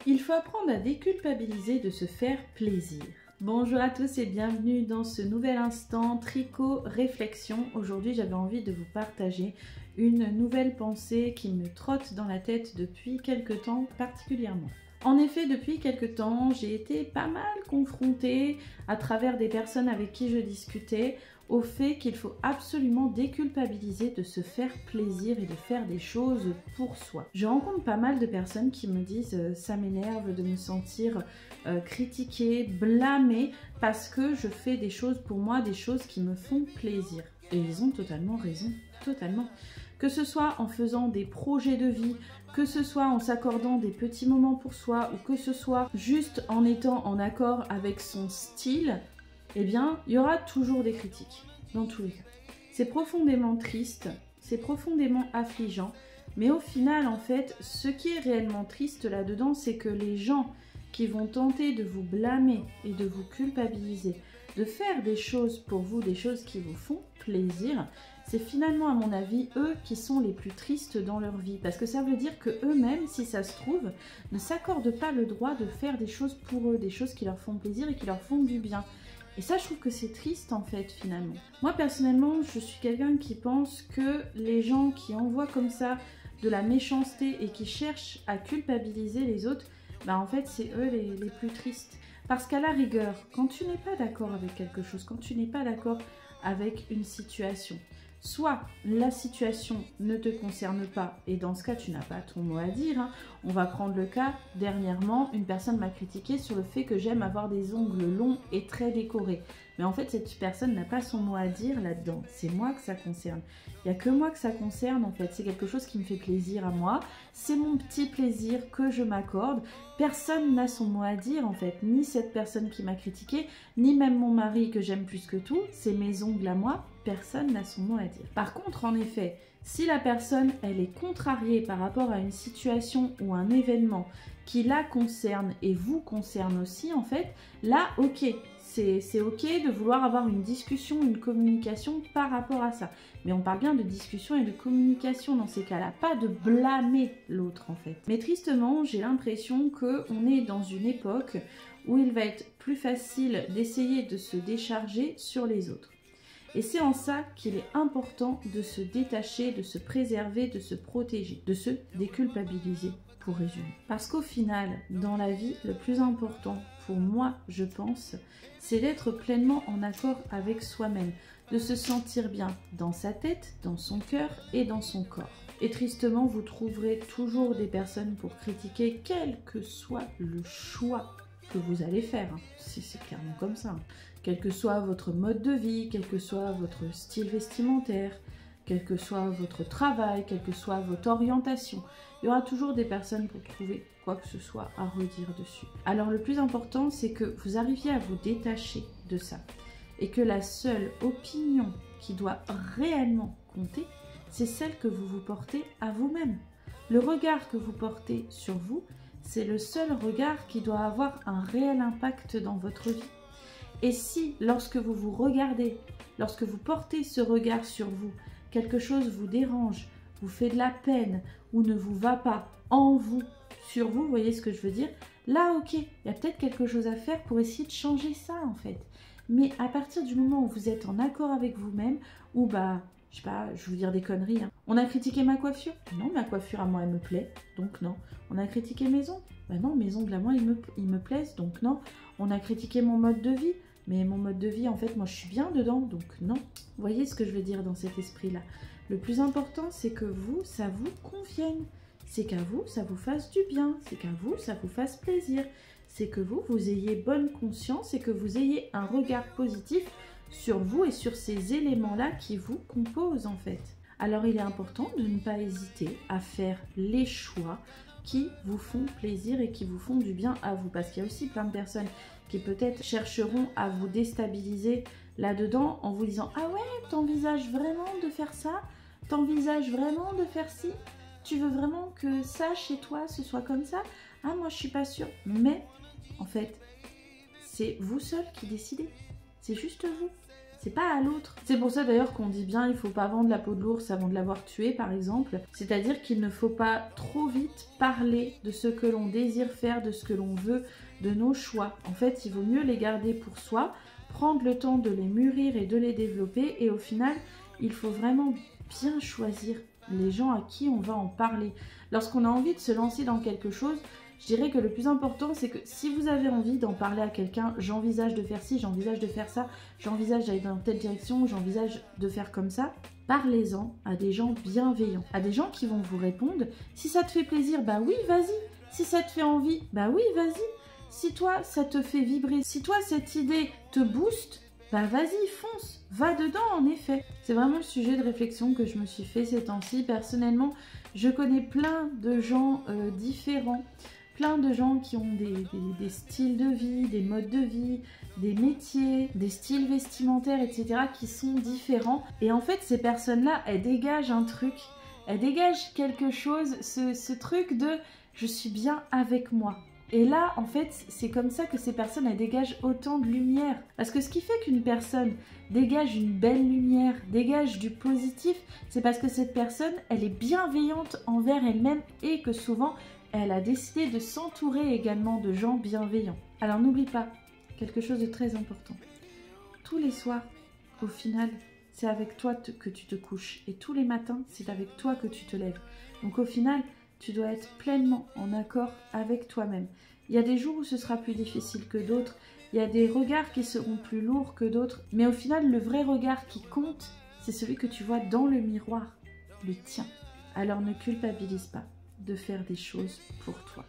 Il faut apprendre à déculpabiliser de se faire plaisir. Bonjour à tous et bienvenue dans ce nouvel instant tricot réflexion. Aujourd'hui j'avais envie de vous partager une nouvelle pensée qui me trotte dans la tête depuis quelques temps particulièrement. En effet, depuis quelques temps, j'ai été pas mal confrontée à travers des personnes avec qui je discutais au fait qu'il faut absolument déculpabiliser de se faire plaisir et de faire des choses pour soi. Je rencontre pas mal de personnes qui me disent ça m'énerve de me sentir critiquée, blâmée parce que je fais des choses pour moi, des choses qui me font plaisir. Et ils ont totalement raison, totalement. Que ce soit en faisant des projets de vie, que ce soit en s'accordant des petits moments pour soi ou que ce soit juste en étant en accord avec son style, eh bien, il y aura toujours des critiques, dans tous les cas. C'est profondément triste, c'est profondément affligeant, mais au final, en fait, ce qui est réellement triste là-dedans, c'est que les gens qui vont tenter de vous blâmer et de vous culpabiliser, de faire des choses pour vous, des choses qui vous font plaisir, c'est finalement, à mon avis, eux qui sont les plus tristes dans leur vie. Parce que ça veut dire que eux-mêmes, si ça se trouve, ne s'accordent pas le droit de faire des choses pour eux, des choses qui leur font plaisir et qui leur font du bien. Et ça, je trouve que c'est triste, en fait, finalement. Moi, personnellement, je suis quelqu'un qui pense que les gens qui envoient comme ça de la méchanceté et qui cherchent à culpabiliser les autres, bah en fait, c'est eux les plus tristes. Parce qu'à la rigueur, quand tu n'es pas d'accord avec quelque chose, quand tu n'es pas d'accord avec une situation, soit la situation ne te concerne pas et dans ce cas tu n'as pas ton mot à dire. On va prendre le cas, dernièrement, une personne m'a critiqué sur le fait que j'aime avoir des ongles longs et très décorés. Mais en fait cette personne n'a pas son mot à dire là-dedans, c'est moi que ça concerne. Il n'y a que moi que ça concerne en fait, c'est quelque chose qui me fait plaisir à moi, c'est mon petit plaisir que je m'accorde. Personne n'a son mot à dire en fait, ni cette personne qui m'a critiqué, ni même mon mari que j'aime plus que tout, c'est mes ongles à moi, personne n'a son mot à dire. Par contre, en effet, si la personne, elle est contrariée par rapport à une situation ou un événement qui la concerne et vous concerne aussi, en fait, là, ok, c'est ok de vouloir avoir une discussion, une communication par rapport à ça. Mais on parle bien de discussion et de communication dans ces cas-là, pas de blâmer l'autre, en fait. Mais tristement, j'ai l'impression qu'on est dans une époque où il va être plus facile d'essayer de se décharger sur les autres. Et c'est en ça qu'il est important de se détacher, de se préserver, de se protéger, de se déculpabiliser, pour résumer. Parce qu'au final, dans la vie, le plus important, pour moi, je pense, c'est d'être pleinement en accord avec soi-même, de se sentir bien dans sa tête, dans son cœur et dans son corps. Et tristement, vous trouverez toujours des personnes pour critiquer, quel que soit le choix que vous allez faire. C'est clairement comme ça. Quel que soit votre mode de vie, quel que soit votre style vestimentaire, quel que soit votre travail, quelle que soit votre orientation, il y aura toujours des personnes pour trouver quoi que ce soit à redire dessus. Alors le plus important, c'est que vous arriviez à vous détacher de ça et que la seule opinion qui doit réellement compter, c'est celle que vous vous portez à vous-même. Le regard que vous portez sur vous, c'est le seul regard qui doit avoir un réel impact dans votre vie. Et si, lorsque vous vous regardez, lorsque vous portez ce regard sur vous, quelque chose vous dérange, vous fait de la peine ou ne vous va pas en vous, sur vous, vous voyez ce que je veux dire? Là, ok, il y a peut-être quelque chose à faire pour essayer de changer ça en fait. Mais à partir du moment où vous êtes en accord avec vous-même, ou bah, je sais pas, je vais vous dire des conneries. On a critiqué ma coiffure? Non, ma coiffure à moi, elle me plaît, donc non. On a critiqué mes ongles? Bah non, mes ongles à moi, ils me plaisent, donc non. On a critiqué mon mode de vie? Mais mon mode de vie, en fait, moi, je suis bien dedans, donc non. Vous voyez ce que je veux dire dans cet esprit-là? Le plus important, c'est que vous, ça vous convienne. C'est qu'à vous, ça vous fasse du bien. C'est qu'à vous, ça vous fasse plaisir. C'est que vous, vous ayez bonne conscience et que vous ayez un regard positif sur vous et sur ces éléments-là qui vous composent, en fait. Alors, il est important de ne pas hésiter à faire les choix qui vous font plaisir et qui vous font du bien à vous. Parce qu'il y a aussi plein de personnes qui peut-être chercheront à vous déstabiliser là-dedans en vous disant « Ah ouais, t'envisages vraiment de faire ça? T'envisages vraiment de faire ci? Tu veux vraiment que ça, chez toi, ce soit comme ça? Ah, moi, je suis pas sûre. » Mais, en fait, c'est vous seul qui décidez. C'est juste vous. c'est pas à l'autre. C'est pour ça d'ailleurs qu'on dit bien il faut pas vendre la peau de l'ours avant de l'avoir tué par exemple. C'est-à-dire qu'il ne faut pas trop vite parler de ce que l'on désire faire, de ce que l'on veut, de nos choix. En fait, il vaut mieux les garder pour soi, prendre le temps de les mûrir et de les développer, et au final, il faut vraiment bien choisir les gens à qui on va en parler. Lorsqu'on a envie de se lancer dans quelque chose, je dirais que le plus important, c'est que si vous avez envie d'en parler à quelqu'un, j'envisage de faire ci, j'envisage de faire ça, j'envisage d'aller dans telle direction, j'envisage de faire comme ça, parlez-en à des gens bienveillants, à des gens qui vont vous répondre. Si ça te fait plaisir, bah oui, vas-y. Si ça te fait envie, bah oui, vas-y. Si toi, ça te fait vibrer, si toi, cette idée te booste, bah vas-y, fonce, va dedans en effet. C'est vraiment le sujet de réflexion que je me suis fait ces temps-ci. Personnellement, je connais plein de gens différents, plein de gens qui ont des styles de vie, des modes de vie, des métiers, des styles vestimentaires, etc. qui sont différents. Et en fait, ces personnes-là, elles dégagent un truc, elles dégagent quelque chose, ce truc de « je suis bien avec moi ». Et là, en fait, c'est comme ça que ces personnes, elles dégagent autant de lumière. Parce que ce qui fait qu'une personne dégage une belle lumière, dégage du positif, c'est parce que cette personne, elle est bienveillante envers elle-même et que souvent, elle a décidé de s'entourer également de gens bienveillants. Alors n'oublie pas, quelque chose de très important. Tous les soirs, au final, c'est avec toi que tu te couches. Et tous les matins, c'est avec toi que tu te lèves. Donc au final, tu dois être pleinement en accord avec toi-même. Il y a des jours où ce sera plus difficile que d'autres. Il y a des regards qui seront plus lourds que d'autres. Mais au final, le vrai regard qui compte, c'est celui que tu vois dans le miroir, le tien. Alors ne culpabilise pas de faire des choses pour toi.